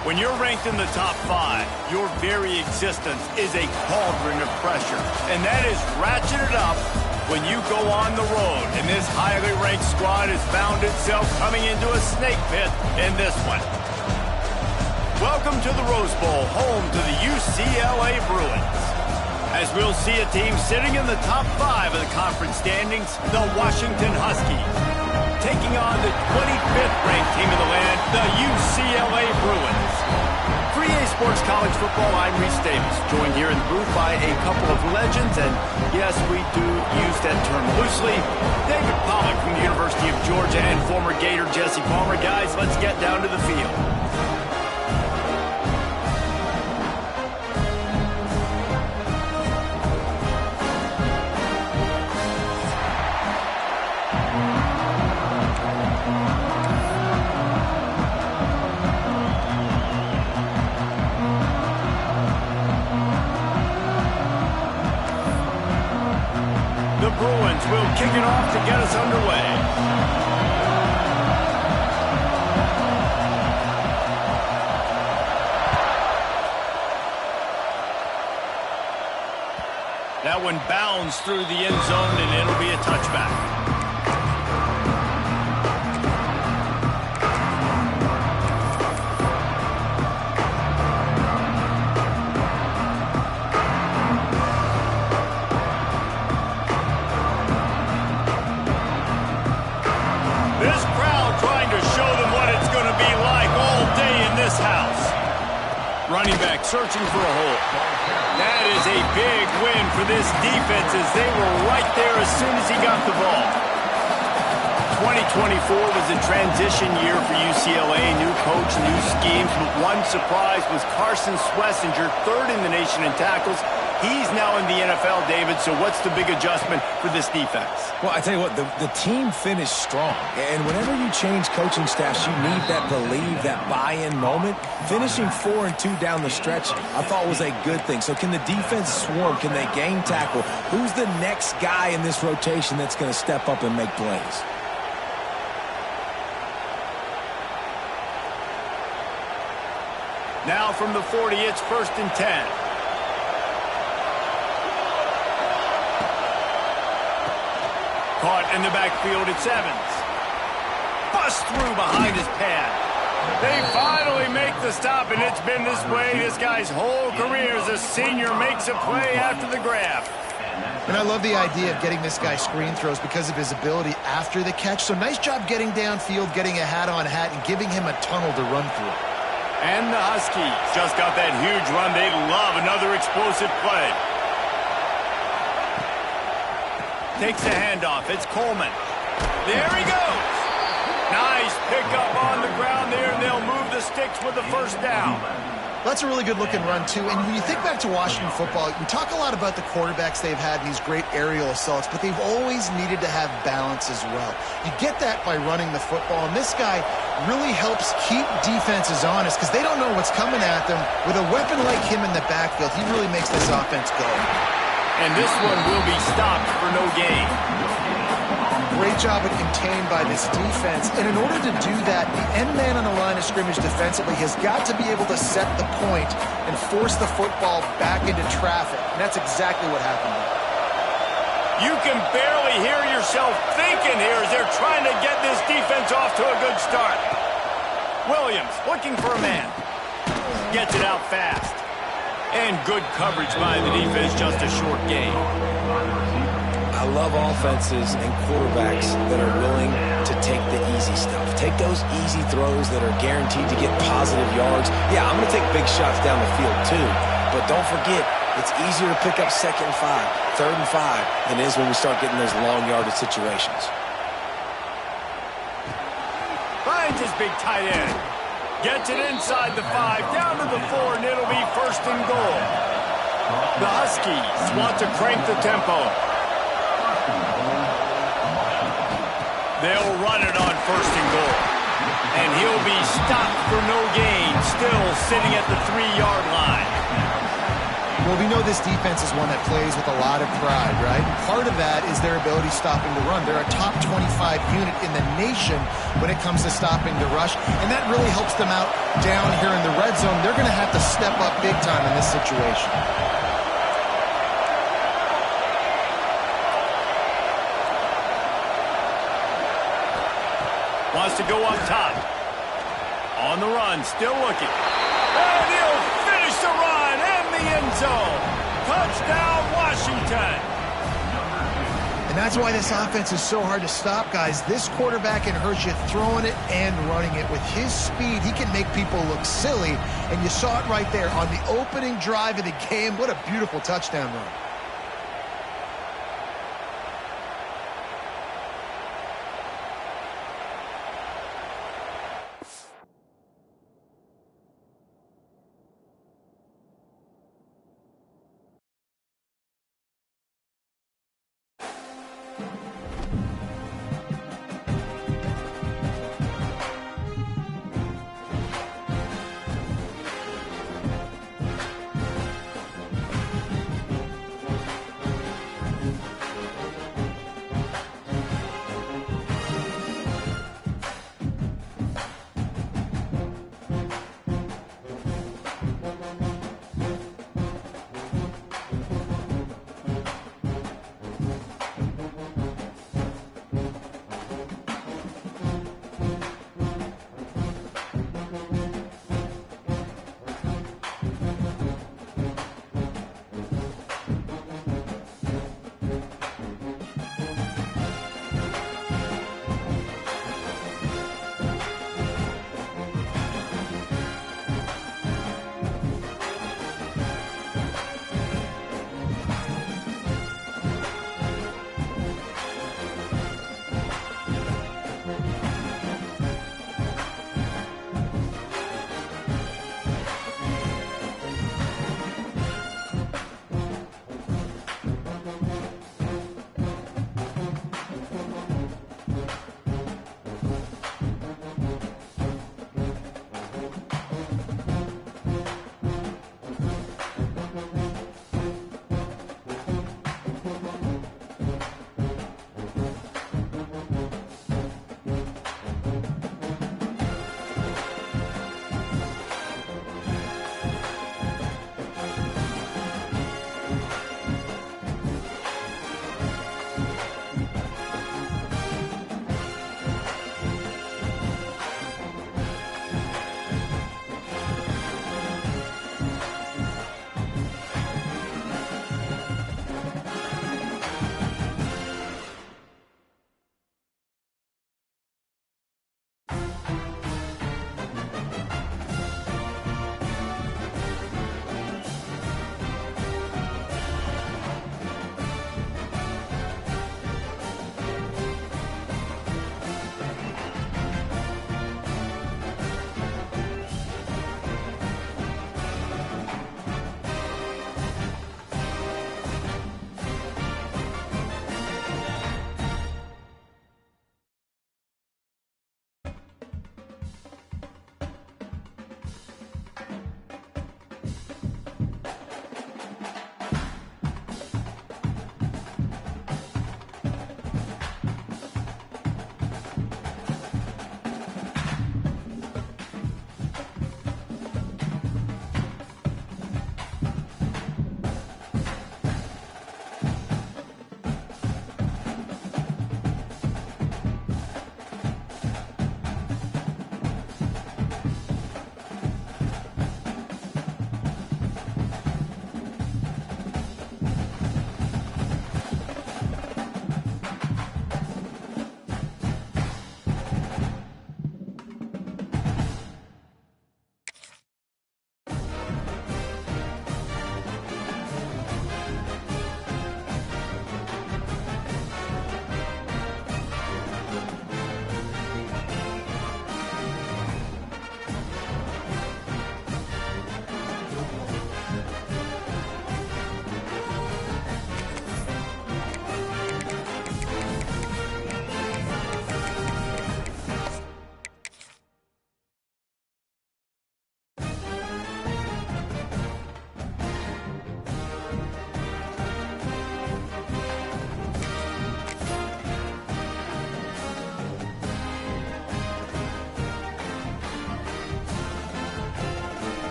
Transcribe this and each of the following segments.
When you're ranked in the top 5, your very existence is a cauldron of pressure. And that is ratcheted up when you go on the road. And this highly ranked squad has found itself coming into a snake pit in this one. Welcome to the Rose Bowl, home to the UCLA Bruins. As we'll see a team sitting in the top 5 of the conference standings, the Washington Huskies, taking on the 25th ranked team in the land, the UCLA Bruins. For EA Sports College Football, I'm Reese Davis, joined here in the booth by a couple of legends, and yes, we do use that term loosely. David Pollack from the University of Georgia and former Gator Jesse Palmer. Guys, let's get down to the field. The Bruins will kick it off to get us underway. That one bounds through the end zone, and it'll be a touchback. This crowd trying to show them what it's going to be like all day in this house. Running back searching for a hole. That is a big win for this defense as they were right there as soon as he got the ball. 2024 was a transition year for UCLA. New coach, new schemes, but one surprise was Carson Schlesinger, third in the nation in tackles. He's now in the NFL, David, so what's the big adjustment for this defense? Well, I tell you what, the team finished strong. And whenever you change coaching staffs, you need that believe, that buy-in moment. Finishing 4-2 down the stretch, I thought was a good thing. So can the defense swarm? Can they gain tackle? Who's the next guy in this rotation that's going to step up and make plays? Now from the 40, it's 1st and 10. Caught in the backfield, it's Evans. Bust through behind his pad. They finally make the stop, and it's been this way this guy's whole career as a senior makes a play after the grab. And I love the idea of getting this guy screen throws because of his ability after the catch. So nice job getting downfield, getting a hat-on-hat, and giving him a tunnel to run through. And the Huskies just got that huge run. They love another explosive play. Takes the handoff. It's Coleman. There he goes. Nice pickup on the ground there, and they'll move the sticks with the first down. That's a really good-looking run, too. And when you think back to Washington football, we talk a lot about the quarterbacks they've had in these great aerial assaults, but they've always needed to have balance as well. You get that by running the football, and this guy really helps keep defenses honest because they don't know what's coming at them. With a weapon like him in the backfield, he really makes this offense go. And this one will be stopped for no gain. Great job of contained by this defense. And in order to do that, the end man on the line of scrimmage defensively has got to be able to set the point and force the football back into traffic. And that's exactly what happened. You can barely hear yourself thinking here as they're trying to get this defense off to a good start. Williams looking for a man. Gets it out fast. And good coverage by the defense, just a short gain. I love offenses and quarterbacks that are willing to take the easy stuff. Take those easy throws that are guaranteed to get positive yards. Yeah, I'm going to take big shots down the field too. But don't forget, it's easier to pick up 2nd and 5, 3rd and 5 than it is when we start getting those long yardage situations. Finds his big tight end. Gets it inside the 5, down to the 4, and it'll be 1st and goal. The Huskies want to crank the tempo. They'll run it on 1st and goal. And he'll be stopped for no gain, still sitting at the 3-yard line. Well, we know this defense is one that plays with a lot of pride, right? Part of that is their ability stopping the run. They're a top 25 unit in the nation when it comes to stopping the rush, and that really helps them out down here in the red zone. They're going to have to step up big time in this situation. Wants to go up top. On the run, still looking. And he'll finish the run in the end zone. Touchdown, Washington. And that's why this offense is so hard to stop, guys. This quarterback can hurt you throwing it and running it. With his speed, he can make people look silly. And you saw it right there on the opening drive of the game. What a beautiful touchdown run.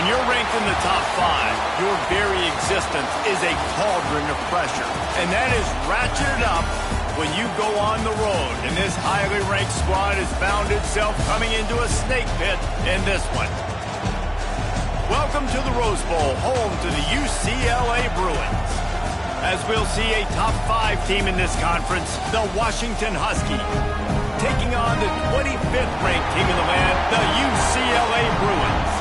When you're ranked in the top 5, your very existence is a cauldron of pressure. And that is ratcheted up when you go on the road. And this highly ranked squad has found itself coming into a snake pit in this one. Welcome to the Rose Bowl, home to the UCLA Bruins. As we'll see a top 5 team in this conference, the Washington Huskies, taking on the 25th ranked team in the land, the UCLA Bruins.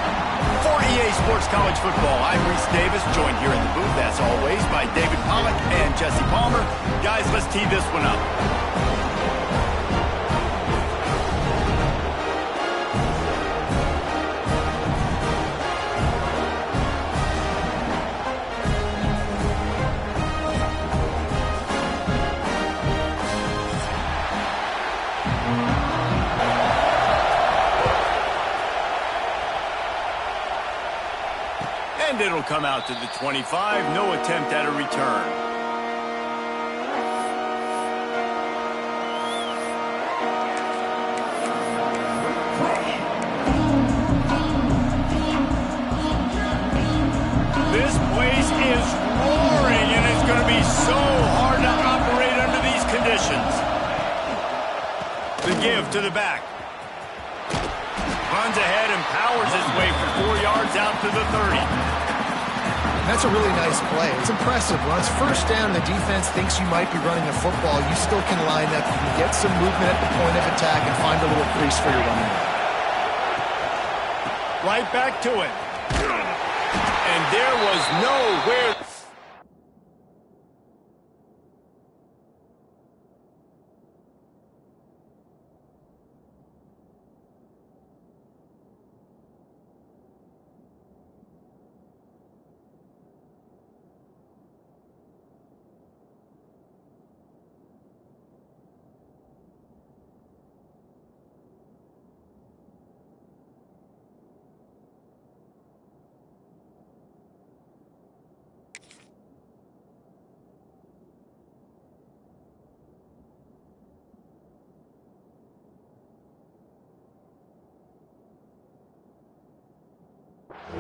For EA Sports College Football, I'm Reese Davis, joined here in the booth, as always, by David Pollack and Jesse Palmer. Guys, let's tee this one up. And it'll come out to the 25. No attempt at a return. This place is roaring, and it's going to be so hard to operate under these conditions. The give to the back. Runs ahead and powers his way for 4 yards out to the 30. That's a really nice play. It's impressive. Runs first down, the defense thinks you might be running the football. You still can line up. You can get some movement at the point of attack and find a little crease for your running back. Right back to it. And there was nowhere.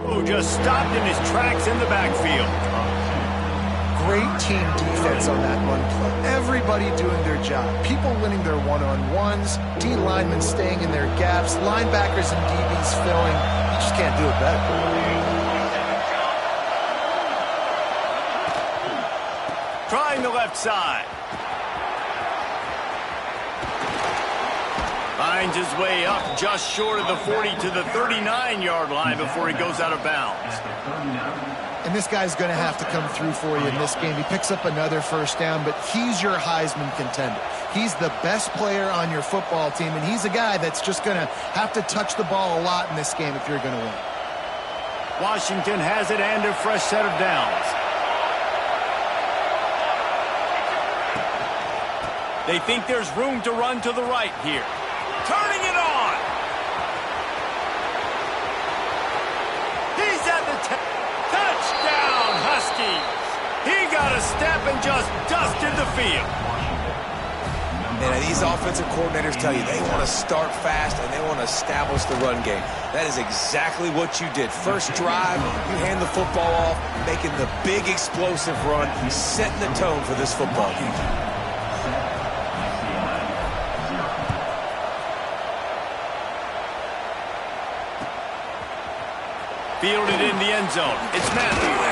Oh, just stopped in his tracks in the backfield. Great team defense on that run play. Everybody doing their job. People winning their one-on-ones, D linemen staying in their gaps, linebackers and DBs filling. You just can't do it better. Trying the left side. Finds his way up just short of the 40 to the 39-yard line before he goes out of bounds. And this guy's going to have to come through for you in this game. He picks up another first down, but he's your Heisman contender. He's the best player on your football team, and he's a guy that's just going to have to touch the ball a lot in this game if you're going to win. Washington has it and a fresh set of downs. They think there's room to run to the right here. Turning it on. He's at the touchdown, Huskies. He got a step and just dusted the field. And these offensive coordinators tell you they want to start fast and they want to establish the run game. That is exactly what you did. First drive, you hand the football off, making the big explosive run, setting the tone for this football game. Fielded in the end zone. It's Matthews.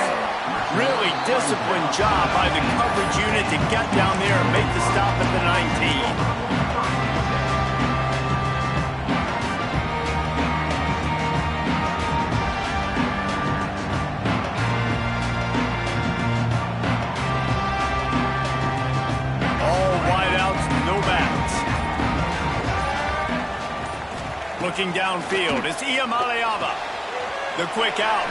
Really disciplined job by the coverage unit to get down there and make the stop at the 19. All wideouts, no backs. Looking downfield, it's Iamaleava. The quick out,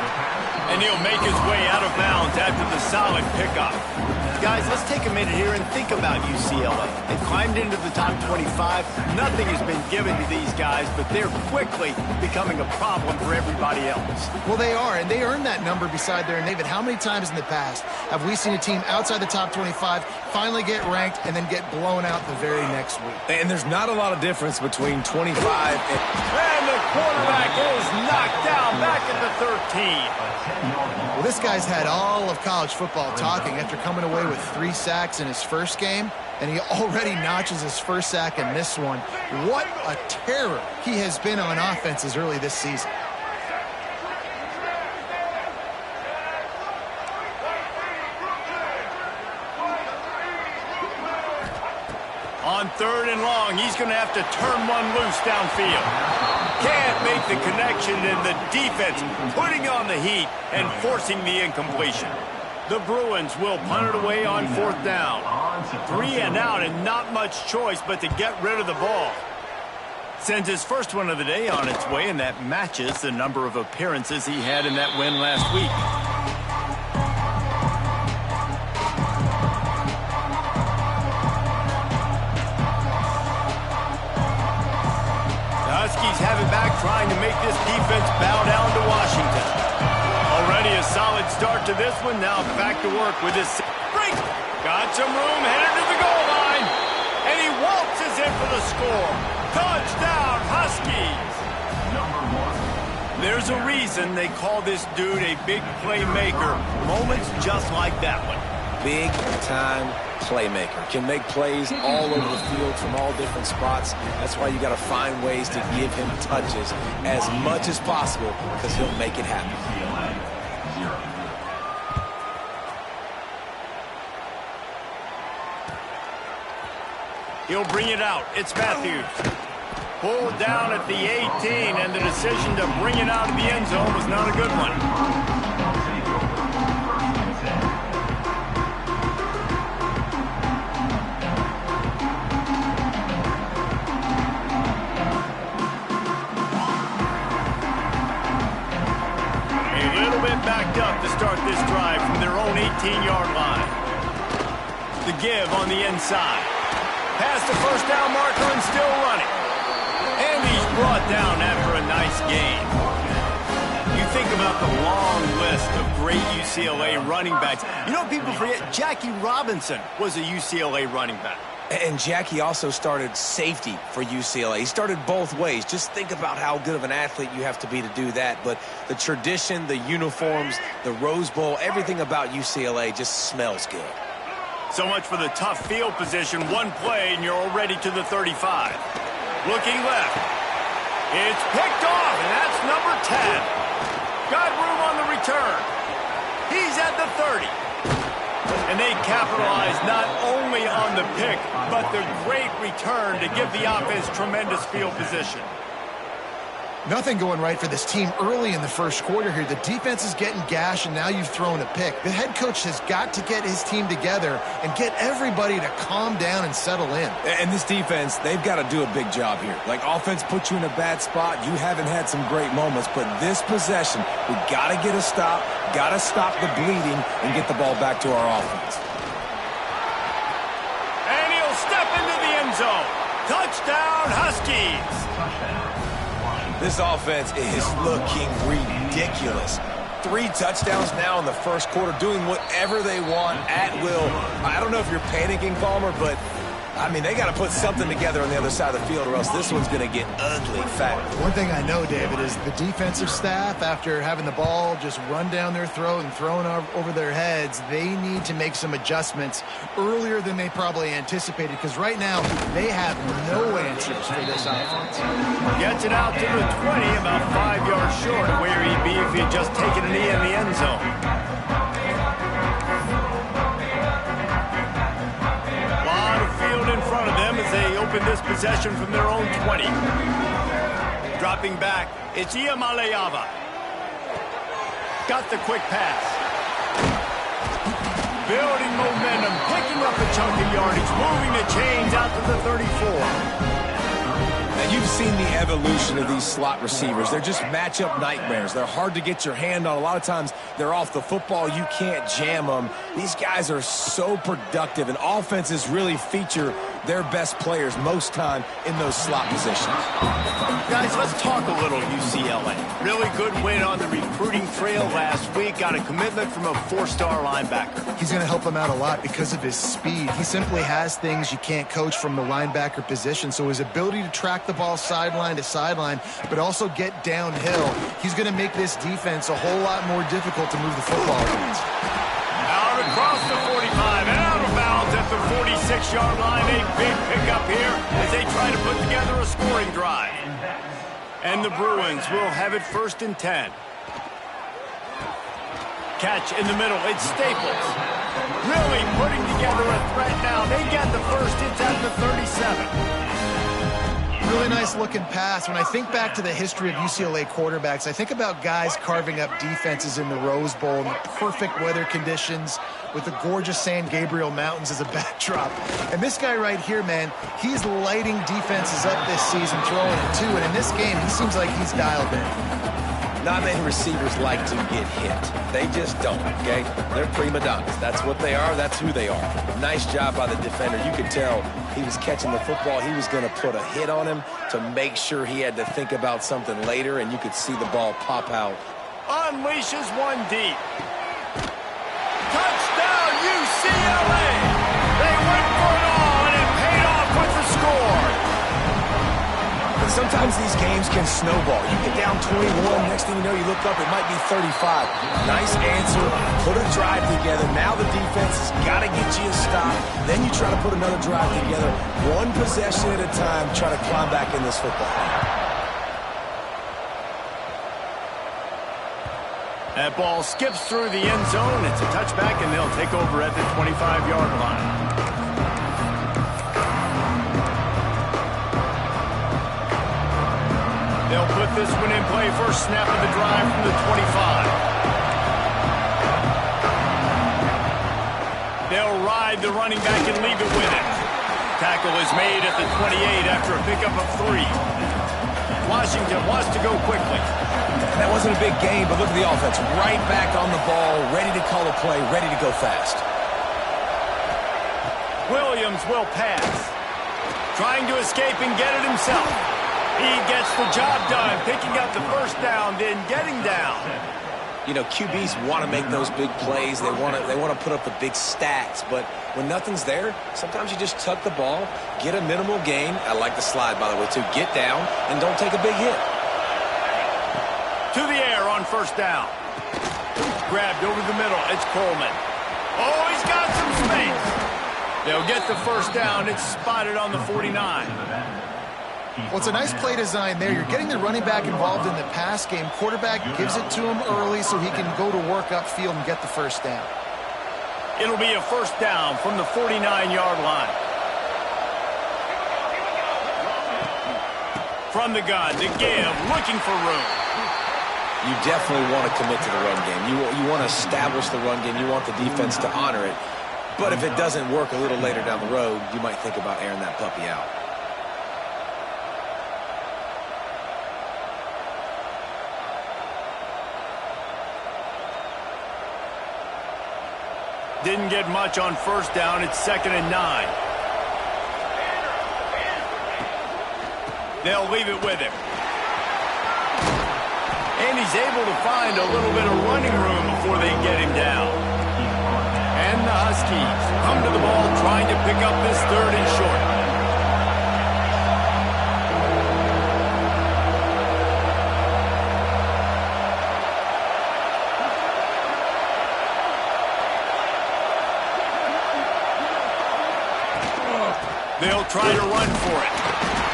and he'll make his way out of bounds after the solid pickup. Guys, let's take a minute here and think about UCLA. They climbed into the top 25. Nothing has been given to these guys, but they're quickly becoming a problem for everybody else. Well, they are, and they earned that number beside their name. How many times in the past have we seen a team outside the top 25 finally get ranked and then get blown out the very next week? And there's not a lot of difference between 25 and the quarterback is knocked down back at the 13. Well, this guy's had all of college football talking after coming away with 3 sacks in his first game, and he already notches his first sack in this one. What a terror he has been on offenses early this season. On 3rd and long, he's going to have to turn one loose downfield. Can't make the connection, and the defense putting on the heat and forcing the incompletion. The Bruins will punt it away on 4th down. 3 and out, and not much choice but to get rid of the ball. Sends his first one of the day on its way, and that matches the number of appearances he had in that win last week. Huskies have it back, trying to make this defense bow down to Washington. Already a solid start to this one. Now back to work with his break. Got some room, headed to the goal line. And he waltzes in for the score. Touchdown, Huskies. There's a reason they call this dude a big playmaker. Moments just like that one. big time playmaker. Can make plays all over the field from all different spots. That's why you got to find ways to give him touches as much as possible, because he'll make it happen. He'll bring it out. It's Matthews. Pulled down at the 18, and the decision to bring it out of the end zone was not a good one. Backed up to start this drive from their own 18-yard line. The give on the inside. Past the first down marker and still running. And he's brought down after a nice gain. You think about the long list of great UCLA running backs. You know, people forget Jackie Robinson was a UCLA running back. And Jackie also started safety for UCLA. He started both ways. Just think about how good of an athlete you have to be to do that. But the tradition, the uniforms, the Rose Bowl, everything about UCLA just smells good. So much for the tough field position. One play, and you're already to the 35. Looking left. It's picked off, and that's number 10. Got room on the return. He's at the 30. And they capitalize not only on the pick, but the great return to give the offense tremendous field position. Nothing going right for this team early in the first quarter here. The defense is getting gashed, and now you've thrown a pick. The head coach has got to get his team together and get everybody to calm down and settle in. And this defense, they've got to do a big job here. Like, offense put you in a bad spot. You haven't had some great moments, but this possession, we got to get a stop, got to stop the bleeding, and get the ball back to our offense. And he'll step into the end zone. Touchdown, Huskies. This offense is looking ridiculous. 3 touchdowns now in the first quarter, doing whatever they want at will. I don't know if you're panicking, Palmer, but, I mean, they got to put something together on the other side of the field, or else this one's going to get ugly fast. One thing I know, David, is the defensive staff, after having the ball just run down their throat and thrown over their heads, they need to make some adjustments earlier than they probably anticipated, because right now they have no answers for this offense. Gets it out to the 20, about 5 yards short of where he'd be if he had just taken a knee in the end zone. A lot of field in front of them as they open this possession from their own 20. Dropping back, it's Iamaleava. Got the quick pass. Building momentum, picking up a chunk of yardage, moving the chains out to the 34. And You've seen the evolution of these slot receivers. They're just matchup nightmares. They're hard to get your hand on. A lot of times they're off the football. You can't jam them. These guys are so productive, and offenses really feature their best players most time in those slot positions. Guys, let's talk a little UCLA. Really good win on the recruiting trail last week. Got a commitment from a 4-star linebacker. He's going to help them out a lot because of his speed. He simply has things you can't coach from the linebacker position. So his ability to track the ball sideline to sideline, but also get downhill, he's going to make this defense a whole lot more difficult to move the football against. Out across the 45 and out of bounds at the 46-yard line. A big pickup here as they try to put together a scoring drive. And the Bruins will have it 1st and 10. Catch in the middle. It's Staples. Really putting together a threat now. They get the first. It's at the 37. Really nice looking pass. When I think back to the history of UCLA quarterbacks, I think about guys carving up defenses in the Rose Bowl in the perfect weather conditions with the gorgeous San Gabriel Mountains as a backdrop. And this guy right here, man, he's lighting defenses up this season, throwing it too. And in this game, he seems like he's dialed in. Not many receivers like to get hit. They just don't, okay? They're prima donnas. That's what they are. That's who they are. Nice job by the defender. You could tell he was catching the football. He was going to put a hit on him to make sure he had to think about something later, and you could see the ball pop out. Unleashes one deep. Touchdown, UCLA! They went for it all, and it paid off with the score. Sometimes these games can snowball. You get down 21, next thing you know, you look up, it might be 35. Nice answer, put a drive together. Now the defense has got to get you a stop. Then you try to put another drive together. One possession at a time, try to climb back in this football. That ball skips through the end zone. It's a touchback, and they'll take over at the 25-yard line. They'll put this one in play. First snap of the drive from the 25. They'll ride the running back and leave it with him. Tackle is made at the 28 after a pickup of 3. Washington wants to go quickly. That wasn't a big game, but look at the offense. Right back on the ball, ready to call a play, ready to go fast. Williams will pass. Trying to escape and get it himself. He gets the job done, picking up the first down, then getting down. You know, QBs want to make those big plays. They want to put up the big stats. But when nothing's there, sometimes you just tuck the ball, get a minimal gain. I like the slide, by the way, too. Get down and don't take a big hit. To the air on first down. Grabbed over the middle. It's Coleman. Oh, he's got some space. They'll get the first down. It's spotted on the 49. Well, it's a nice play design there. You're getting the running back involved in the pass game. Quarterback gives it to him early so he can go to work upfield and get the first down. It'll be a first down from the 49-yard line. From the gun to give, looking for room. You definitely want to commit to the run game. You want to establish the run game. You want the defense to honor it. But if it doesn't work a little later down the road, you might think about airing that puppy out. Didn't get much on first down. It's 2nd and 9. They'll leave it with him. And he's able to find a little bit of running room before they get him down. And the Huskies come to the ball trying to pick up this 3rd and short. They'll try to run for it.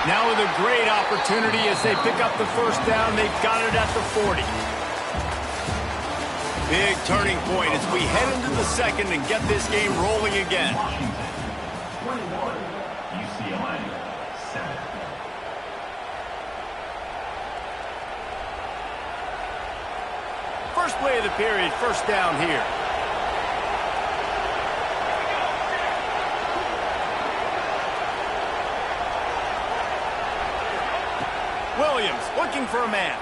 Now with a great opportunity as they pick up the first down. They've got it at the 40. Big turning point as we head into the 2nd and get this game rolling again. 21, UCLA, 7. First play of the period, first down here. Williams looking for a man.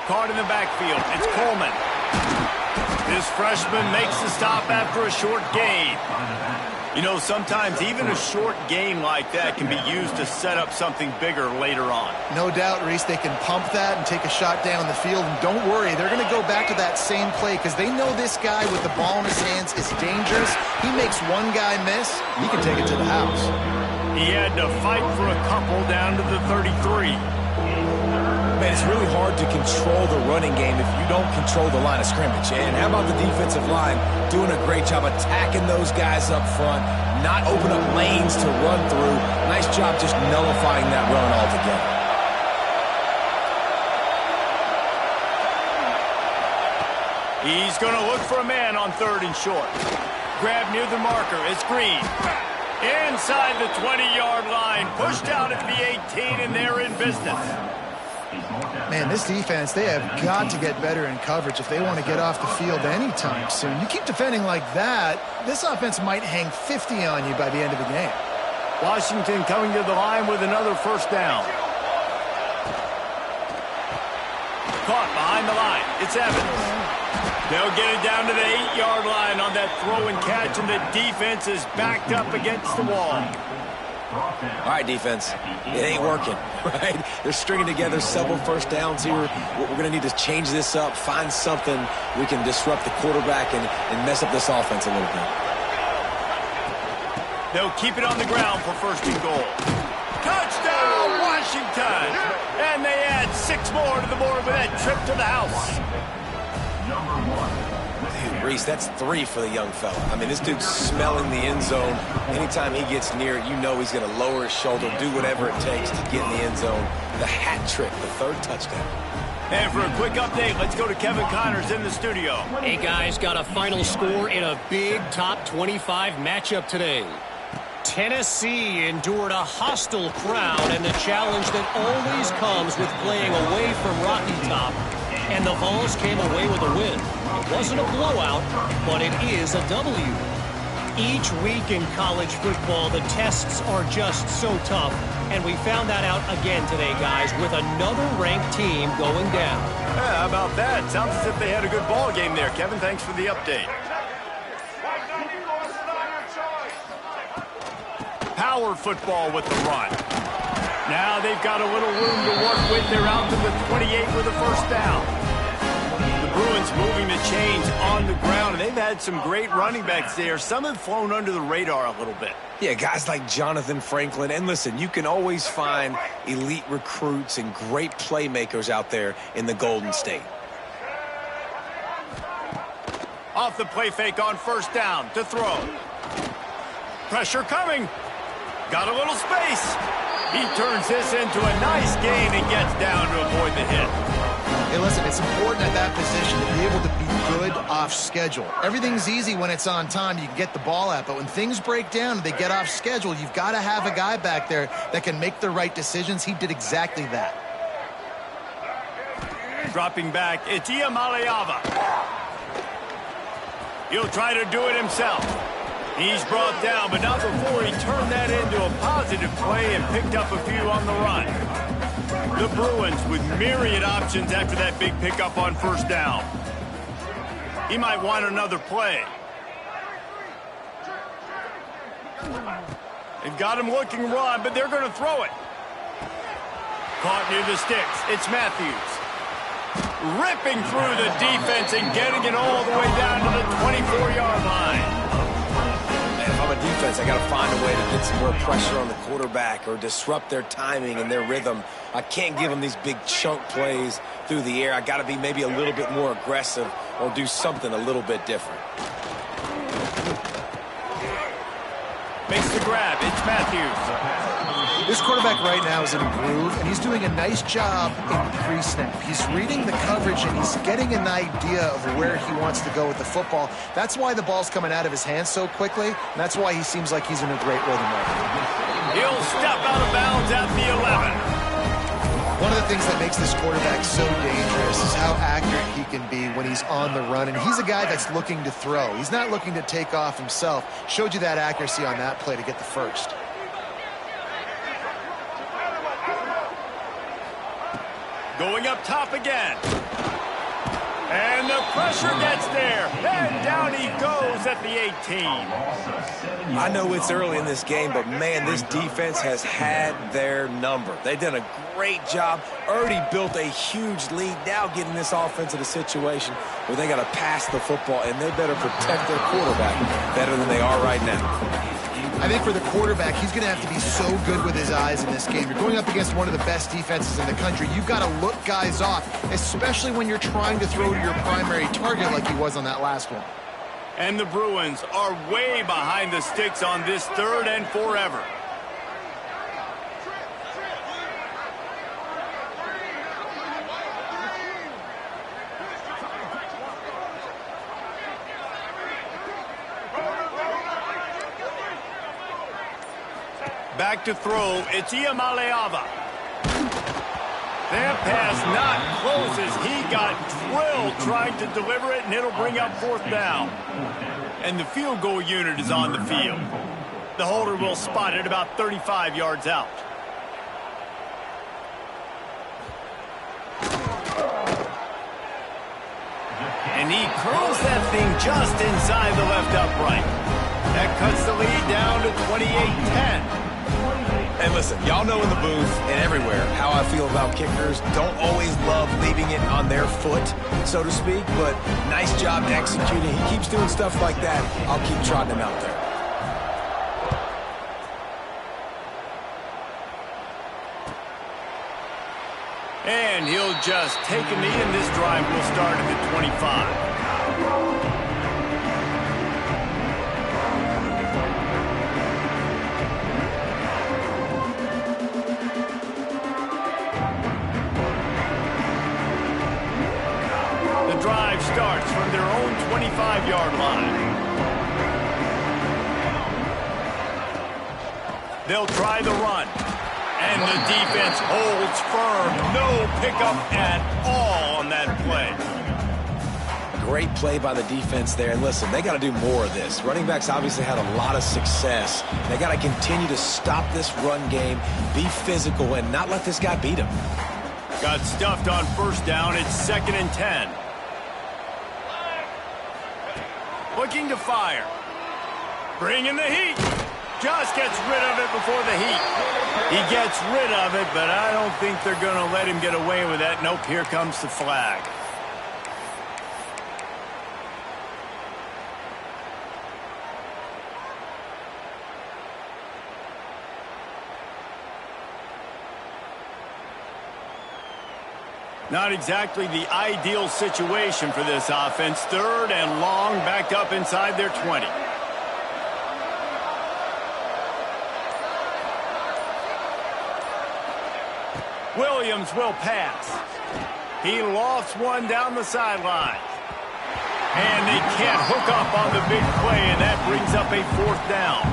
Caught in the backfield. It's Coleman. This freshman makes the stop after a short gain. You know, sometimes even a short gain like that can be used to set up something bigger later on. No doubt, Reese, they can pump that and take a shot down the field. And don't worry, they're going to go back to that same play because they know this guy with the ball in his hands is dangerous. He makes one guy miss, he can take it to the house. He had to fight for a couple down to the 33. Man, it's really hard to control the running game if you don't control the line of scrimmage. And how about the defensive line doing a great job attacking those guys up front, not open up lanes to run through. Nice job just nullifying that run altogether. He's going to look for a man on 3rd and short. Grab near the marker. It's Green. Inside the 20-yard line. Pushed out at the 18, and they're in business. Man, this defense, they have got to get better in coverage if they want to get off the field anytime soon. You keep defending like that, this offense might hang 50 on you by the end of the game. Washington coming to the line with another first down. Caught behind the line. It's Evans. They'll get it down to the 8-yard line on that throw and catch, and the defense is backed up against the wall. All right, defense, it ain't working, right? They're stringing together several first downs here. We're going to need to change this up, find something we can disrupt the quarterback and mess up this offense a little bit. They'll keep it on the ground for 1st and goal. Touchdown, Washington! And they add 6 more to the board with that trip to the house. Dude, Reese, that's 3 for the young fella. I mean, this dude's smelling the end zone. Anytime he gets near it, you know he's going to lower his shoulder, do whatever it takes to get in the end zone. The hat trick, the 3rd touchdown. And for a quick update, let's go to Kevin Connors in the studio. Hey, guys, got a final score in a big top 25 matchup today. Tennessee endured a hostile crowd and the challenge that always comes with playing away from Rocky Top. And the Vols came away with a win. It wasn't a blowout, but it is a W. Each week in college football, the tests are just so tough. And we found that out again today, guys, with another ranked team going down. Yeah, how about that? Sounds as if they had a good ball game there. Kevin, thanks for the update. Power football with the run. Now they've got a little room to work with. They're out to the 28 with a first down. The Bruins moving the chains on the ground, and they've had some great running backs there. Some have flown under the radar a little bit. Yeah, guys like Jonathan Franklin. And listen, you can always find elite recruits and great playmakers out there in the Golden State. Off the play fake on 1st down to throw. Pressure coming. Got a little space. He turns this into a nice gain and gets down to avoid the hit. Hey, listen, it's important at that position to be able to be good off schedule. Everything's easy when it's on time. You can get the ball out. But when things break down and they get off schedule, you've got to have a guy back there that can make the right decisions. He did exactly that. Dropping back, it's Iamaleava. He'll try to do it himself. He's brought down, but not before he turned that into a positive play and picked up a few on the run. The Bruins with myriad options after that big pickup on 1st down. He might want another play. They've got him looking run, but they're going to throw it. Caught near the sticks. It's Matthews. Ripping through the defense and getting it all the way down to the 24-yard line. If I'm a defense, I got to find a way to get some more pressure on the quarterback or disrupt their timing and their rhythm. I can't give them these big chunk plays through the air. I got to be maybe a little bit more aggressive or do something a little bit different. Makes the grab. It's Matthews. This quarterback right now is in a groove, and he's doing a nice job in pre-snap. He's reading the coverage, and he's getting an idea of where he wants to go with the football. That's why the ball's coming out of his hands so quickly, and that's why he seems like he's in a great rhythm right now. He'll step out of bounds at the 11. One of the things that makes this quarterback so dangerous is how accurate he can be when he's on the run, and he's a guy that's looking to throw. He's not looking to take off himself. Showed you that accuracy on that play to get the first. Going up top again. And the pressure gets there. And down he goes at the 18. I know it's early in this game, but, man, this defense has had their number. They've done a great job, already built a huge lead, now getting this offense in a situation where they got to pass the football, and they better protect their quarterback better than they are right now. I think for the quarterback, he's going to have to be so good with his eyes in this game. You're going up against one of the best defenses in the country. You've got to look guys off, especially when you're trying to throw to your primary target like he was on that last one. And the Bruins are way behind the sticks on this third and forever. Back to throw, it's Iamaleava. That pass not close as he got drilled trying to deliver it, and it'll bring up fourth down. And the field goal unit is on the field. The holder will spot it about 35 yards out. And he curls that thing just inside the left upright. That cuts the lead down to 28-10. And listen, y'all know in the booth and everywhere how I feel about kickers. Don't always love leaving it on their foot, so to speak, but nice job executing. He keeps doing stuff like that. I'll keep trotting him out there. And he'll just take a knee, and this drive will start at the 25. Drive starts from their own 25-yard line. They'll try the run. And the defense holds firm. No pickup at all on that play. Great play by the defense there. And listen, they got to do more of this. Running backs obviously had a lot of success. They got to continue to stop this run game, be physical, and not let this guy beat him. Got stuffed on first down. It's 2nd and 10. Looking to fire. Bringing the heat. Just gets rid of it before the heat. He gets rid of it, but I don't think they're going to let him get away with that. Nope, here comes the flag. Not exactly the ideal situation for this offense. 3rd and long, backed up inside their 20. Williams will pass. He lofts one down the sideline. And they can't hook up on the big play, and that brings up a 4th down.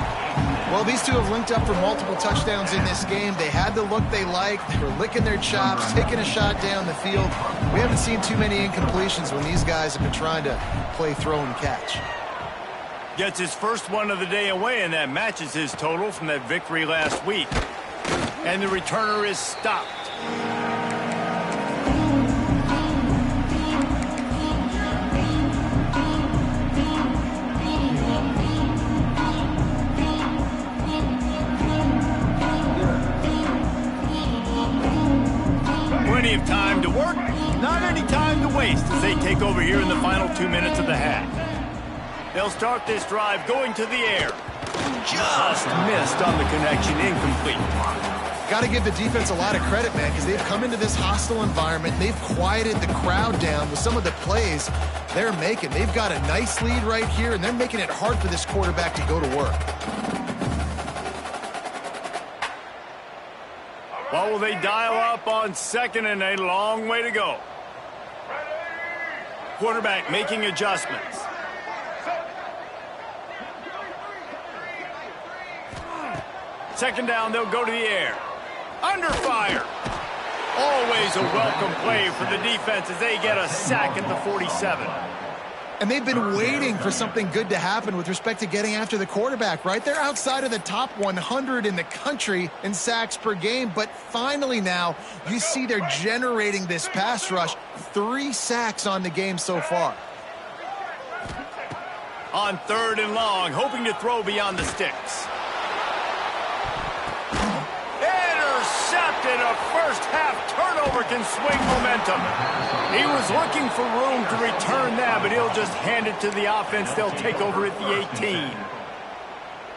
Well, these two have linked up for multiple touchdowns in this game. They had the look they liked. They were licking their chops, taking a shot down the field. We haven't seen too many incompletions when these guys have been trying to play throw and catch. Gets his first one of the day away, and that matches his total from that victory last week. And the returner is stopped. Plenty of time to work, not any time to waste as they take over here in the final 2 minutes of the half. They'll start this drive going to the air. Just missed on the connection, incomplete. Got to give the defense a lot of credit, man, because they've come into this hostile environment. They've quieted the crowd down with some of the plays they're making. They've got a nice lead right here, and they're making it hard for this quarterback to go to work. What will they dial up on 2nd and a long way to go? Quarterback making adjustments. Second down, they'll go to the air. Under fire. Always a welcome play for the defense as they get a sack at the 47. And they've been waiting for something good to happen with respect to getting after the quarterback, right? They're outside of the top 100 in the country in sacks per game, but finally now you see they're generating this pass rush. 3 sacks on the game so far. On 3rd and long, hoping to throw beyond the sticks. Intercepted. A first-half turnover can swing momentum. He was looking for room to return that, but he'll just hand it to the offense. They'll take over at the 18.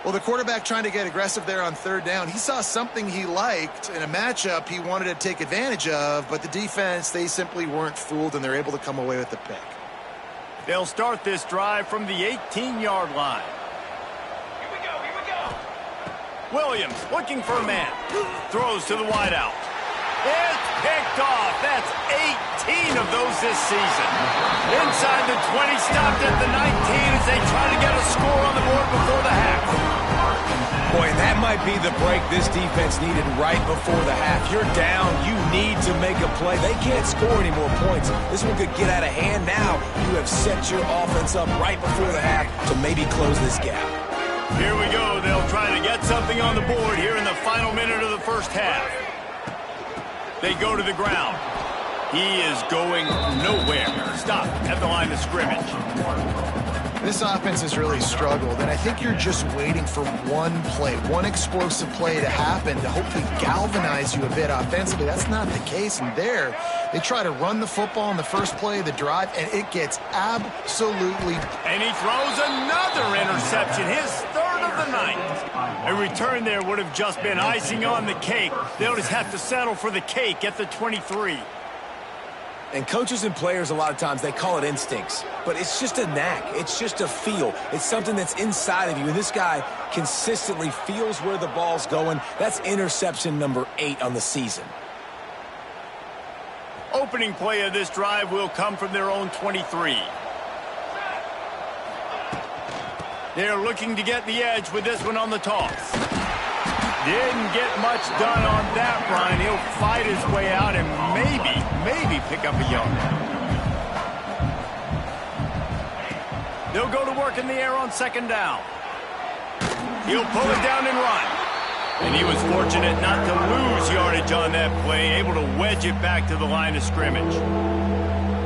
Well, the quarterback trying to get aggressive there on 3rd down. He saw something he liked in a matchup he wanted to take advantage of, but the defense, they simply weren't fooled, and they're able to come away with the pick. They'll start this drive from the 18-yard line. Here we go. Williams looking for a man. Throws to the wideout. It's picked off. That's 18 of those this season. Inside the 20, stopped at the 19 as they try to get a score on the board before the half. Boy, and that might be the break this defense needed right before the half. You're down. You need to make a play. They can't score any more points. This one could get out of hand now. You have set your offense up right before the half to maybe close this gap. Here we go. They'll try to get something on the board here in the final minute of the first half. They go to the ground. He is going nowhere. Stop at the line of scrimmage. This offense has really struggled, and I think you're just waiting for one play, one explosive play to happen to hopefully galvanize you a bit offensively. That's not the case, and there they try to run the football in the first play of the drive, and it gets absolutely... And he throws another interception, his 3rd of the night. A return there would have just been icing on the cake. They'll just have to settle for the cake at the 23. And coaches and players, a lot of times, they call it instincts. But it's just a knack. It's just a feel. It's something that's inside of you. And this guy consistently feels where the ball's going. That's interception number 8 on the season. Opening play of this drive will come from their own 23. They're looking to get the edge with this one on the toss. Didn't get much done on that run. He'll fight his way out and maybe pick up a yard. They'll go to work in the air on 2nd down. He'll pull it down and run. And he was fortunate not to lose yardage on that play, able to wedge it back to the line of scrimmage.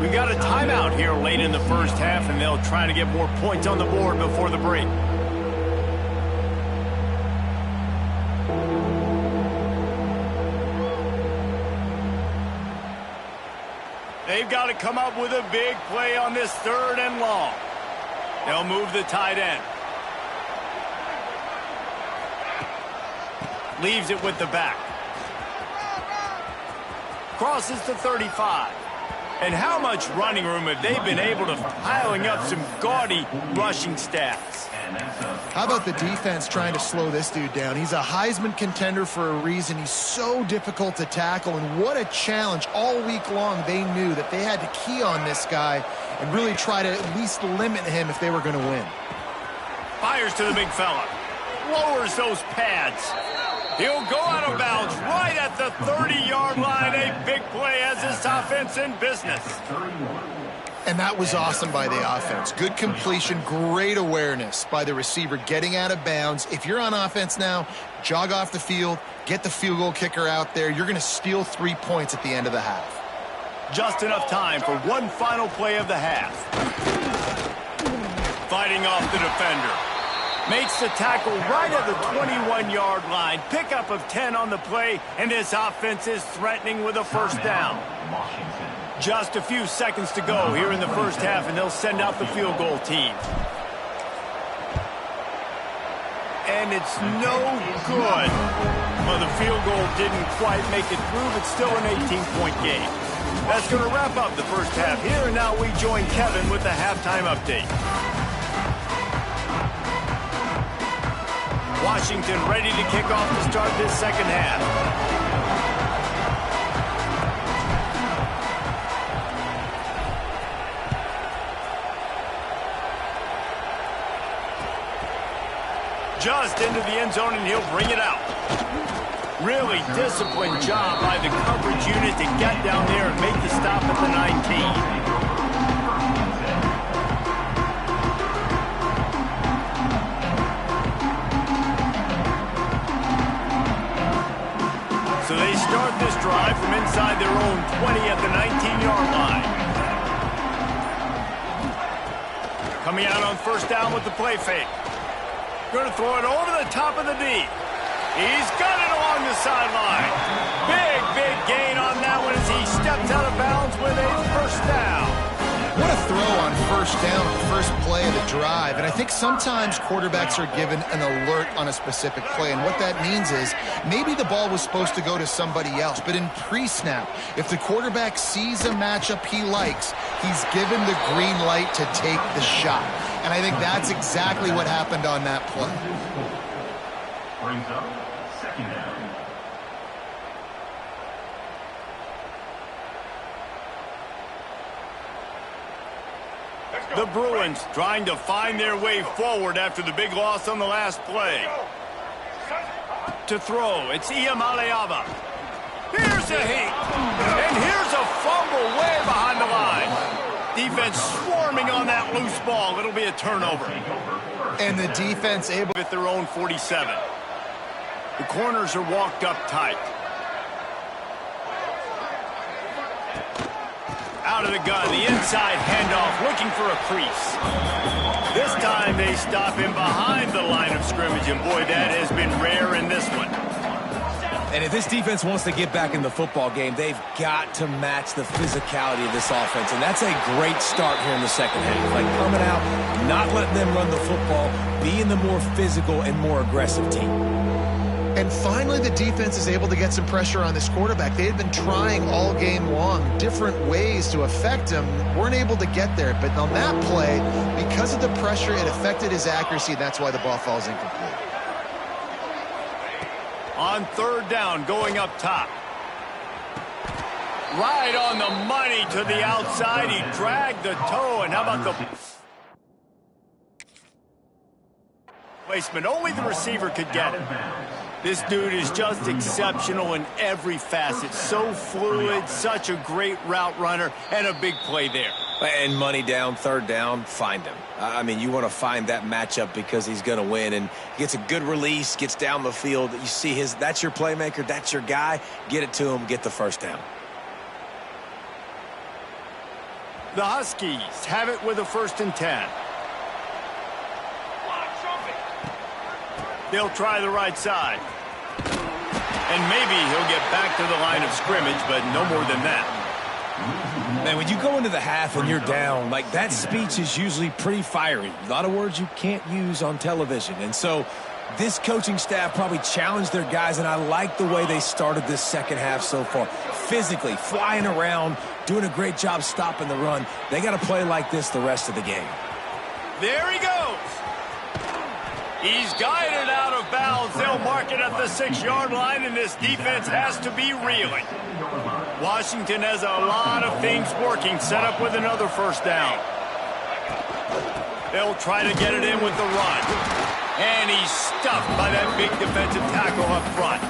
We got a timeout here late in the first half, and they'll try to get more points on the board before the break. They've got to come up with a big play on this 3rd and long. They'll move the tight end. Leaves it with the back. Crosses the 35. And how much running room have they been able to piling up some gaudy rushing stats? How about the defense trying to slow this dude down? He's a Heisman contender for a reason. He's so difficult to tackle, and what a challenge. All week long they knew that they had to key on this guy and really try to at least limit him if they were going to win. Fires to the big fella. Lowers those pads. He'll go out of bounds right at the 30-yard line. A big play as this offense in business. And that was awesome by the offense. Good completion, great awareness by the receiver getting out of bounds. If you're on offense now, jog off the field, get the field goal kicker out there. You're going to steal 3 points at the end of the half. Just enough time for one final play of the half. Fighting off the defender. Makes the tackle right at the 21-yard line. Pickup of 10 on the play, and this offense is threatening with a 1st down. Just a few seconds to go here in the first half, and they'll send out the field goal team. And it's no good. Well, the field goal didn't quite make it through, but still an 18-point game. That's going to wrap up the first half here, and now we join Kevin with the halftime update. Washington ready to kick off to start this second half. Just into the end zone, and he'll bring it out. Really disciplined job by the coverage unit to get down there and make the stop at the 19. start this drive from inside their own 20 at the 19-yard line. Coming out on first down with the play fake. Going to throw it over the top of the D. He's got it along the sideline. Big gain on that one as he steps out of bounds with a first down. What a throw on first down, first play of the drive. And I think sometimes quarterbacks are given an alert on a specific play. And what that means is maybe the ball was supposed to go to somebody else. But in pre-snap, if the quarterback sees a matchup he likes, he's given the green light to take the shot. And I think that's exactly what happened on that play. Brings up second down. The Bruins trying to find their way forward after the big loss on the last play. To throw, it's Iamaleava. Here's a heat. And here's a fumble way behind the line. Defense swarming on that loose ball. It'll be a turnover. And the defense able At their own 47. The corners are walked up tight. Out of the gun, the inside handoff, looking for a crease. This time they stop him behind the line of scrimmage, and boy, that has been rare in this one. And if this defense wants to get back in the football game, they've got to match the physicality of this offense. And that's a great start here in the second half. Like coming out, not letting them run the football, being the more physical and more aggressive team. And finally, the defense is able to get some pressure on this quarterback. They had been trying all game long different ways to affect him, weren't able to get there. But on that play, because of the pressure, it affected his accuracy. That's why the ball falls incomplete. On third down, going up top. Right on the money to the outside. He dragged the toe. And how about the placement? Only the receiver could get it. This dude is just exceptional in every facet. So fluid, such a great route runner, and a big play there. And money down, third down, find him. I mean, you want to find that matchup because he's going to win. And gets a good release, gets down the field. You see that's your playmaker, that's your guy. Get it to him, get the first down. The Huskies have it with a 1st and 10. They'll try the right side. And maybe he'll get back to the line of scrimmage, but no more than that. Man, when you go into the half and you're down, like that speech is usually pretty fiery. A lot of words you can't use on television. And so this coaching staff probably challenged their guys, and I like the way they started this second half so far. Physically, flying around, doing a great job stopping the run. They got to play like this the rest of the game. There he goes. He's guided out of bounds. They'll mark it at the 6-yard line, and this defense has to be reeling. Washington has a lot of things working, set up with another first down. They'll try to get it in with the run. And he's stuffed by that big defensive tackle up front.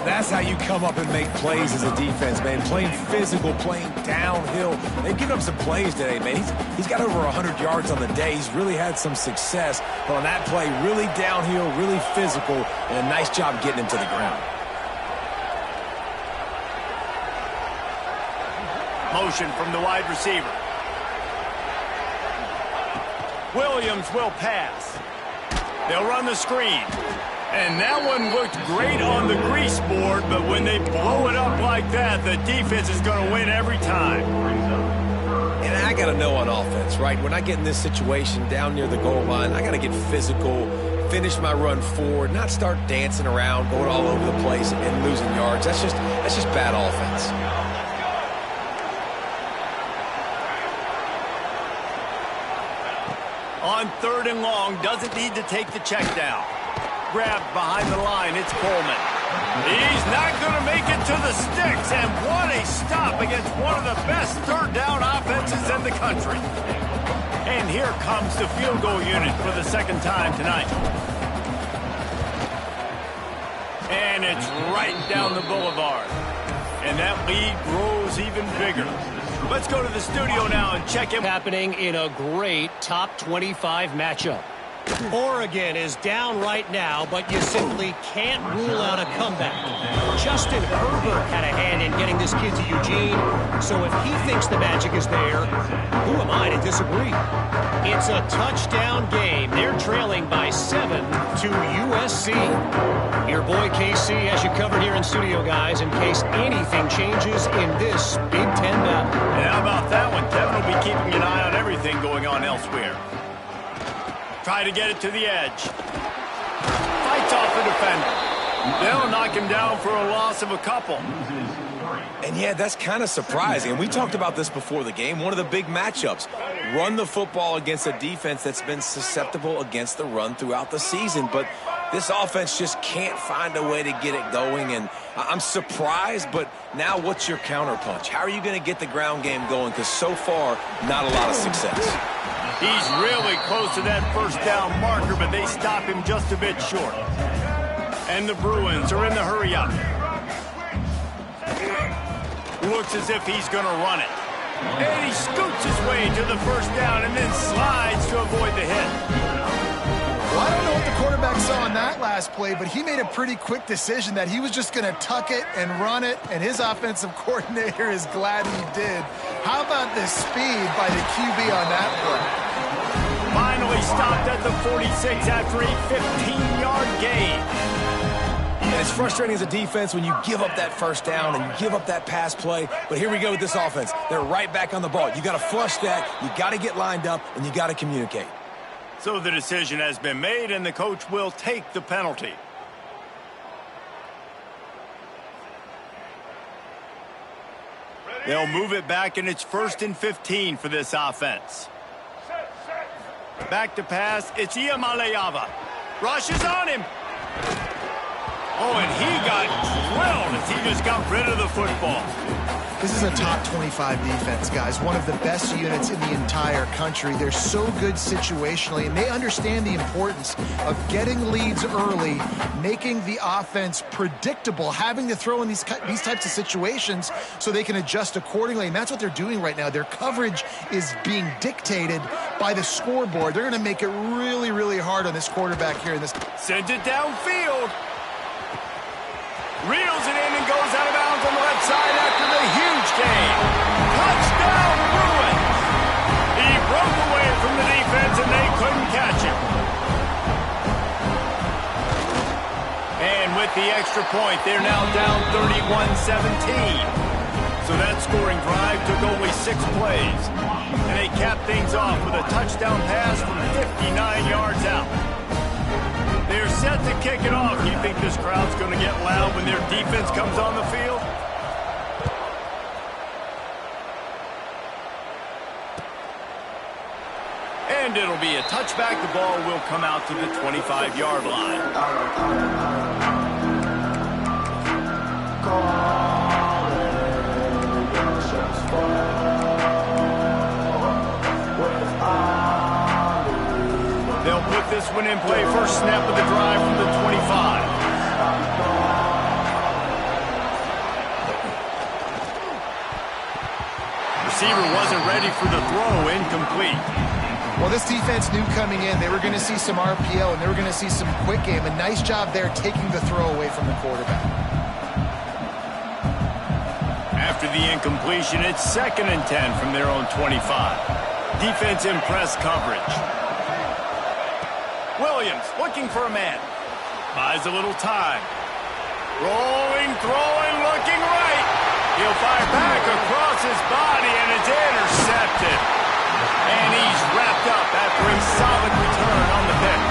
That's how you come up and make plays as a defense, man. Playing physical, playing downhill. They've given up some plays today, man. He's got over 100 yards on the day. He's really had some success. But on that play, really downhill, really physical, and a nice job getting him to the ground. Motion from the wide receiver. Williams will pass. They'll run the screen. And that one looked great on the grease board, but when they blow it up like that, the defense is going to win every time. And I got to know on offense, right? When I get in this situation down near the goal line, I got to get physical, finish my run forward, not start dancing around, going all over the place and losing yards. That's just bad offense. On 3rd and long, doesn't need to take the check down. Grabbed behind the line, it's Coleman. He's not going to make it to the sticks, and what a stop against one of the best 3rd down offenses in the country. And here comes the field goal unit for the 2nd time tonight. And it's right down the boulevard. And that lead grows even bigger. Let's go to the studio now and check him. Happening in a great top 25 matchup. Oregon is down right now, but you simply can't rule out a comeback. Justin Herbert had a hand in getting this kid to Eugene, so if he thinks the magic is there, who am I to disagree? It's a touchdown game. They're trailing by 7 to USC. Your boy KC has you covered here in studio, guys, in case anything changes in this Big Ten battle. And how about that one? Kevin will be keeping an eye on everything going on elsewhere. Try to get it to the edge. Fights off the defender. They'll knock him down for a loss of a couple. And yeah, that's kind of surprising. And we talked about this before the game. One of the big matchups. Run the football against a defense that's been susceptible against the run throughout the season. But this offense just can't find a way to get it going. And I'm surprised, but now what's your counterpunch? How are you going to get the ground game going? Because so far, not a lot of success. He's really close to that first down marker, but they stop him just a bit short. And the Bruins are in the hurry-up. Looks as if he's going to run it. And he scoots his way to the first down and then slides to avoid the hit. Well, I don't know what the quarterback saw on that last play, but he made a pretty quick decision that he was just going to tuck it and run it, and his offensive coordinator is glad he did. How about the speed by the QB on that play? Finally stopped at the 46 after a 15-yard gain. And it's frustrating as a defense when you give up that first down and you give up that pass play. But here we go with this offense. They're right back on the ball. You got to flush that. You got to get lined up, and you got to communicate. So the decision has been made, and the coach will take the penalty. They'll move it back, and it's 1st and 15 for this offense. Back to pass. It's Iamaleava. Rushes on him. Oh, and he got drilled as he just got rid of the football. This is a top 25 defense, guys. One of the best units in the entire country. They're so good situationally, and they understand the importance of getting leads early, making the offense predictable, having to throw in these types of situations so they can adjust accordingly, and that's what they're doing right now. Their coverage is being dictated by the scoreboard. They're going to make it really, really hard on this quarterback here in this. Sends it downfield. Reels it in and goes out of bounds on the left side after the huge gain. Touchdown, Bruins! He broke away from the defense and they couldn't catch him. And with the extra point, they're now down 31-17. So that scoring drive took only 6 plays. And they capped things off with a touchdown pass from 59 yards out. They're set to kick it off. You think this crowd's going to get loud when their defense comes on the field? And it'll be a touchback. The ball will come out to the 25-yard line. They'll put this one in play. First snap of the drive from the 25. Receiver wasn't ready for the throw. Incomplete. Well, this defense knew coming in they were going to see some RPO and they were going to see some quick game. A nice job there taking the throw away from the quarterback. After the incompletion, it's 2nd and 10 from their own 25. Defense in press coverage. Williams looking for a man. Buys a little time. Rolling, throwing, looking right. He'll fire back across his body, and it's intercepted. And he's wrapped up after a solid return on the pick.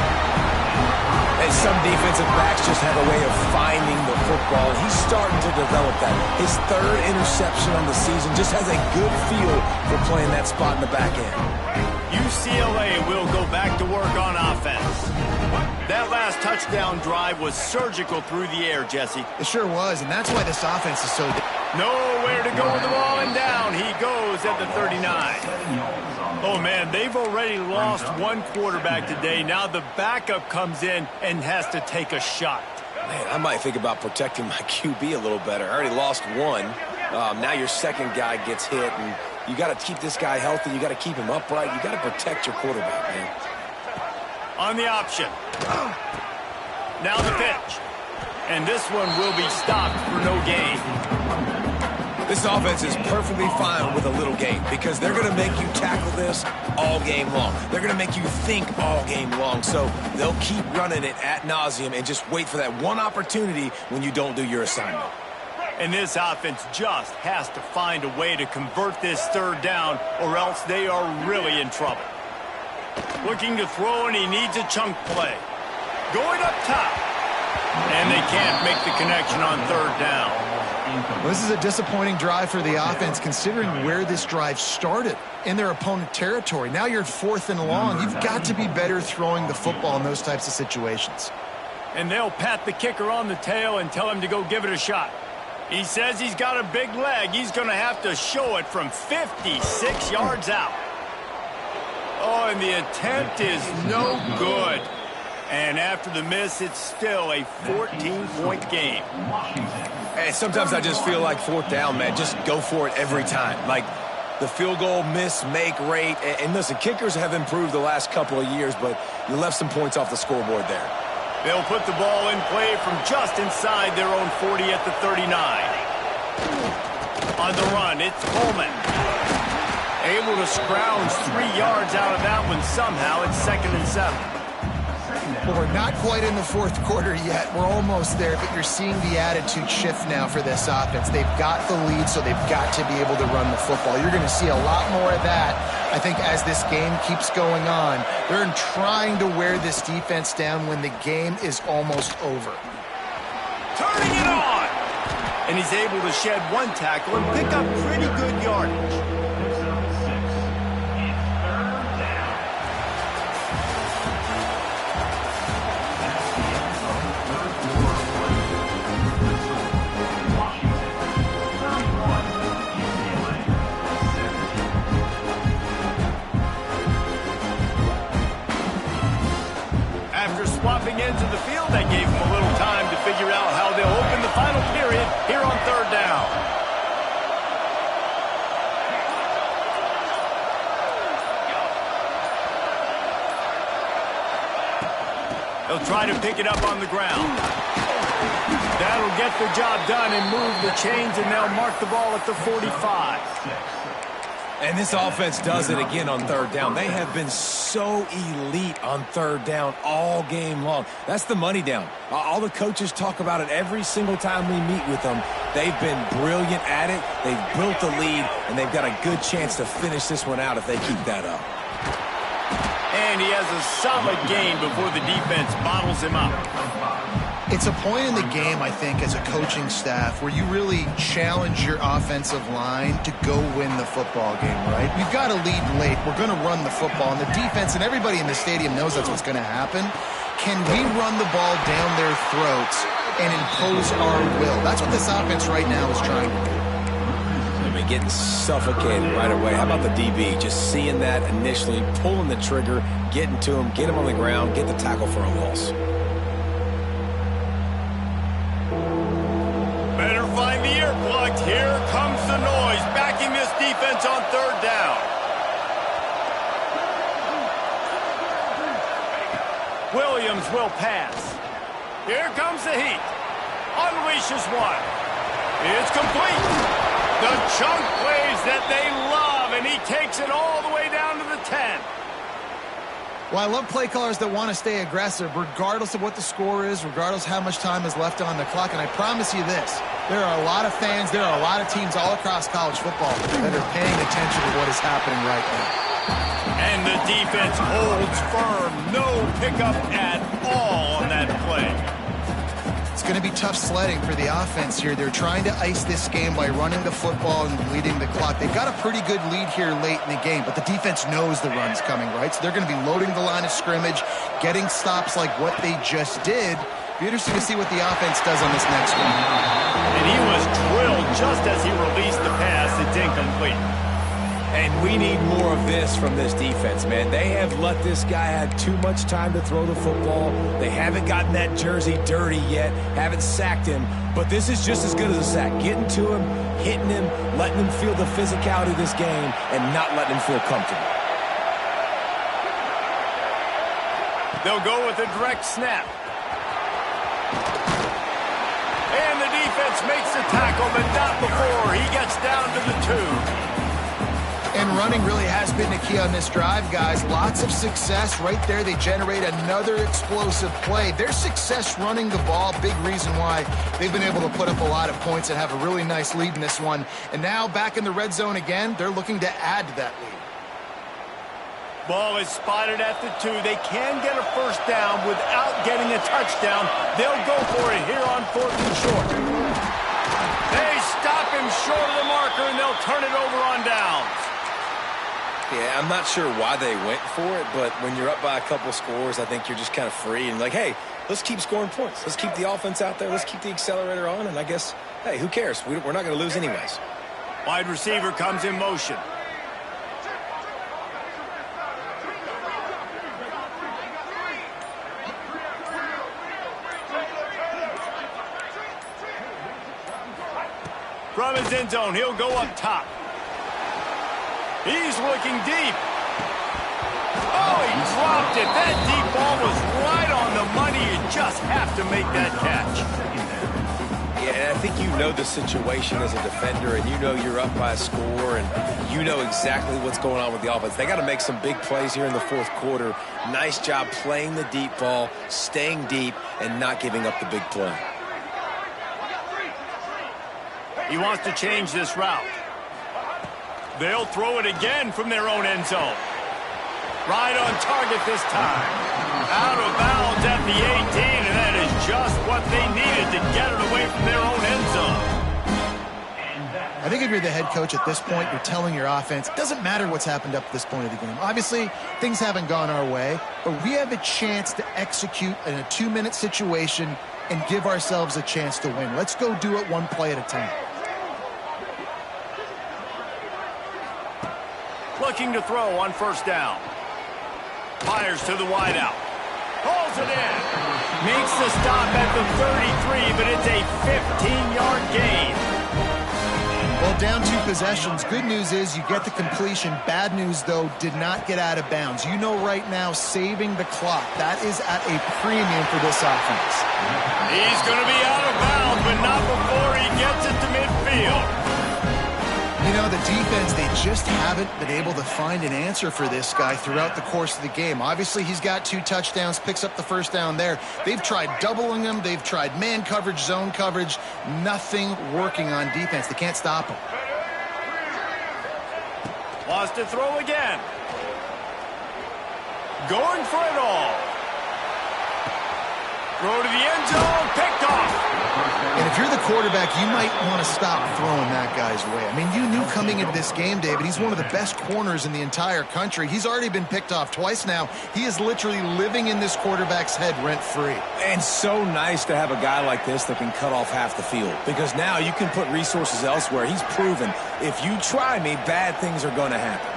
And some defensive backs just have a way of finding the football. He's starting to develop that. His 3rd interception on the season just has a good feel for playing that spot in the back end. UCLA will go back to work on offense. That last touchdown drive was surgical through the air, Jesse. It sure was, and that's why this offense is so... Nowhere to go with the ball, and down he goes at the 39. Oh, man, they've already lost one quarterback today. Now the backup comes in and has to take a shot. Man, I might think about protecting my QB a little better. I already lost one. Now your second guy gets hit, and you got to keep this guy healthy. You got to keep him upright. You got to protect your quarterback, man. On the option. Now the pitch. And this one will be stopped for no gain. This offense is perfectly fine with a little gain because they're going to make you tackle this all game long. They're going to make you think all game long. So they'll keep running it ad nauseum and just wait for that one opportunity when you don't do your assignment. And this offense just has to find a way to convert this third down or else they are really in trouble. Looking to throw, and he needs a chunk play. Going up top. And they can't make the connection on third down. Well, this is a disappointing drive for the offense considering where this drive started in their opponent territory. Now you're at 4th and long. You've got to be better throwing the football in those types of situations. And they'll pat the kicker on the tail and tell him to go give it a shot. He says he's got a big leg. He's going to have to show it from 56 yards out. Oh, and the attempt is no good. And after the miss, it's still a 14-point game. Hey, sometimes I just feel like 4th down, man. Just go for it every time. Like the field goal miss-make rate. And listen, kickers have improved the last couple of years, but you left some points off the scoreboard there. They'll put the ball in play from just inside their own 40 at the 39. On the run, it's Coleman. Able to scrounge 3 yards out of that one somehow. It's 2nd and 7. Well, we're not quite in the 4th quarter yet. We're almost there, but you're seeing the attitude shift now for this offense. They've got the lead, so they've got to be able to run the football. You're going to see a lot more of that, I think, as this game keeps going on. They're trying to wear this defense down when the game is almost over. Turning it on! And he's able to shed one tackle and pick up pretty good yardage. Swapping into the field, that gave them a little time to figure out how they'll open the final period here on third down. They'll try to pick it up on the ground. That'll get the job done and move the chains, and they'll mark the ball at the 45. And this offense does it again on third down. They have been so elite on third down all game long. That's the money down. All the coaches talk about it every single time we meet with them. They've been brilliant at it. They've built the lead, and they've got a good chance to finish this one out if they keep that up. And he has a solid gain before the defense bottles him up. It's a point in the game, I think, as a coaching staff where you really challenge your offensive line to go win the football game, right? We've got to lead late. We're going to run the football. And the defense and everybody in the stadium knows that's what's going to happen. Can we run the ball down their throats and impose our will? That's what this offense right now is trying to do. I mean, getting suffocated right away. How about the DB? Just seeing that initially, pulling the trigger, getting to him, get him on the ground, get the tackle for a loss. Better find the earplugs. Here comes the noise, backing this defense on third down. Williams will pass. Here comes the heat. Unleashes one. It's complete. The chunk plays that they love, and he takes it all the way down to the 10. Well, I love play callers that want to stay aggressive regardless of what the score is, regardless how much time is left on the clock. And I promise you this, there are a lot of fans, there are a lot of teams all across college football that are paying attention to what is happening right now. And the defense holds firm. No pickup at all on that play. It's going to be tough sledding for the offense here. They're trying to ice this game by running the football and bleeding the clock. They've got a pretty good lead here late in the game, but the defense knows the run's coming, right? So they're going to be loading the line of scrimmage, getting stops like what they just did. Be interesting to see what the offense does on this next one. And he was drilled just as he released the pass. It's incomplete. And we need more of this from this defense, man. They have let this guy have too much time to throw the football. They haven't gotten that jersey dirty yet, haven't sacked him. But this is just as good as a sack. Getting to him, hitting him, letting him feel the physicality of this game, and not letting him feel comfortable. They'll go with a direct snap. And the defense makes the tackle, but not before he gets down to the 2. And running really has been the key on this drive, guys. Lots of success right there. They generate another explosive play. Their success running the ball, big reason why they've been able to put up a lot of points and have a really nice lead in this one. And now back in the red zone again, they're looking to add to that lead. Ball is spotted at the 2. They can get a first down without getting a touchdown. They'll go for it here on 4th and short. They stop him short of the marker, and they'll turn it over on downs. Yeah, I'm not sure why they went for it, but when you're up by a couple scores, I think you're just kind of free and like, hey, let's keep scoring points. Let's keep the offense out there. Let's keep the accelerator on, and I guess, hey, who cares? We're not going to lose anyways. Wide receiver comes in motion. From his end zone, he'll go up top. He's looking deep. Oh, he dropped it. That deep ball was right on the money. You just have to make that catch. Yeah, and I think you know the situation as a defender, and you know you're up by a score, and you know exactly what's going on with the offense. They got to make some big plays here in the 4th quarter. Nice job playing the deep ball, staying deep, and not giving up the big play. He wants to change this route. They'll throw it again from their own end zone. Right on target this time. Out of bounds at the 18, and that is just what they needed to get it away from their own end zone. I think if you're the head coach at this point, you're telling your offense, it doesn't matter what's happened up to this point of the game. Obviously, things haven't gone our way, but we have a chance to execute in a 2-minute situation and give ourselves a chance to win. Let's go do it one play at a time. Looking to throw on first down. Fires to the wideout. Pulls it in. Makes the stop at the 33, but it's a 15-yard gain. Well, down 2 possessions. Good news is you get the completion. Bad news, though, did not get out of bounds. You know right now, saving the clock. That is at a premium for this offense. He's going to be out of bounds, but not before he gets it to midfield. You know, the defense, they just haven't been able to find an answer for this guy throughout the course of the game. Obviously, he's got 2 touchdowns, picks up the first down there. They've tried doubling him. They've tried man coverage, zone coverage. Nothing working on defense. They can't stop him. Wants to throw again. Going for it all. Throw to the end zone, picked off. And if you're the quarterback, you might want to stop throwing that guy's way. I mean, you knew coming into this game, David, he's one of the best corners in the entire country. He's already been picked off twice now. He is literally living in this quarterback's head rent-free. And so nice to have a guy like this that can cut off half the field, because now you can put resources elsewhere. He's proven if you try me, bad things are going to happen.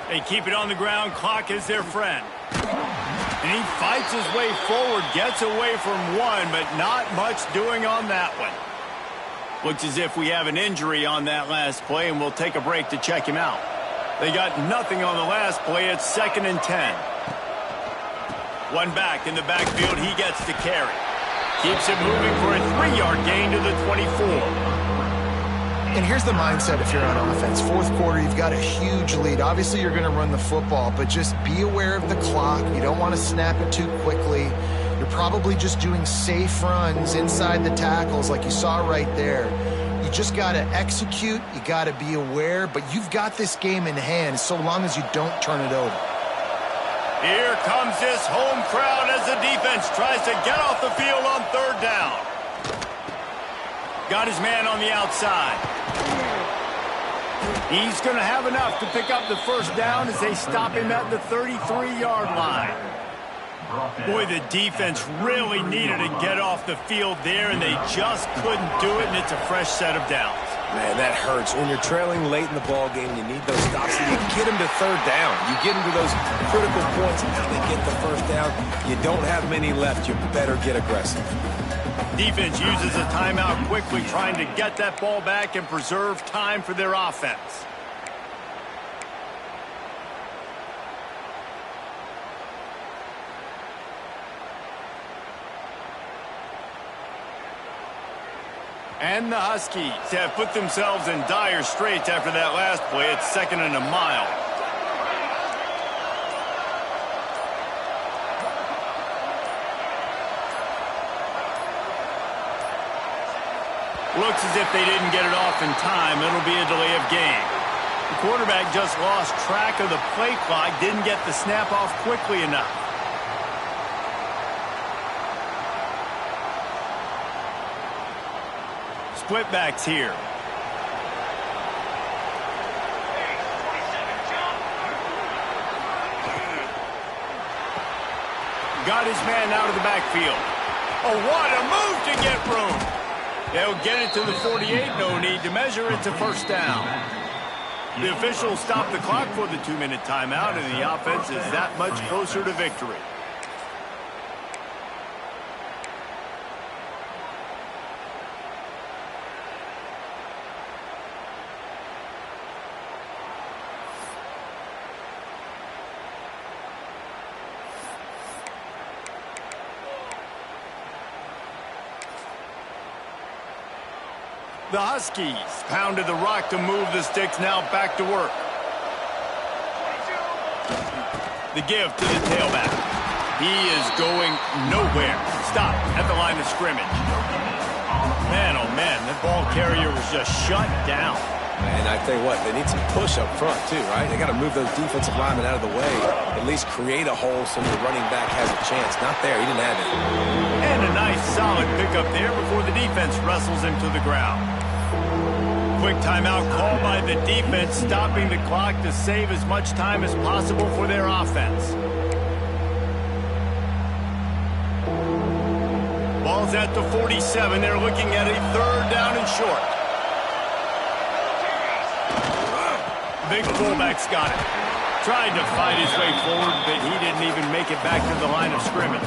They keep it on the ground. Clock is their friend. And he fights his way forward, gets away from one, but not much doing on that one. Looks as if we have an injury on that last play, and we'll take a break to check him out. They got nothing on the last play. It's 2nd and 10. One back in the backfield. He gets to carry. Keeps it moving for a 3-yard gain to the 24. And here's the mindset if you're on offense. 4th quarter, you've got a huge lead. Obviously, you're going to run the football, but just be aware of the clock. You don't want to snap it too quickly. You're probably just doing safe runs inside the tackles like you saw right there. You just got to execute. You got to be aware, but you've got this game in hand so long as you don't turn it over. Here comes this home crowd as the defense tries to get off the field on 3rd down. Got his man on the outside. He's going to have enough to pick up the first down as they stop him at the 33-yard line. Boy, the defense really needed to get off the field there, and they just couldn't do it, and it's a fresh set of downs. Man, that hurts. When you're trailing late in the ball game, you need those stops, and you get them to 3rd down. You get them to those critical points, and now they get the first down. You don't have many left. You better get aggressive. Defense uses a timeout quickly, trying to get that ball back and preserve time for their offense. And the Huskies have put themselves in dire straits after that last play. It's 2nd and a mile. Looks as if they didn't get it off in time. It'll be a delay of game. The quarterback just lost track of the play clock, didn't get the snap off quickly enough. Split backs here. Got his man out of the backfield. Oh, what a move to get room. They'll get it to the 48. No need to measure it to first down. The officials stopped the clock for the 2-minute timeout, and the offense is that much closer to victory. The Huskies pounded the rock to move the sticks, now back to work. The give to the tailback. He is going nowhere. Stop at the line of scrimmage. Man, oh man, that ball carrier was just shut down. And I tell you what, they need some push up front too, right? They got to move those defensive linemen out of the way, at least create a hole so the running back has a chance. Not there, he didn't have it. And a nice solid pickup there before the defense wrestles him to the ground. Quick timeout called by the defense, stopping the clock to save as much time as possible for their offense. Ball's at the 47. They're looking at a 3rd down and short. Big fullback's got it. Tried to fight his way forward, but he didn't even make it back to the line of scrimmage.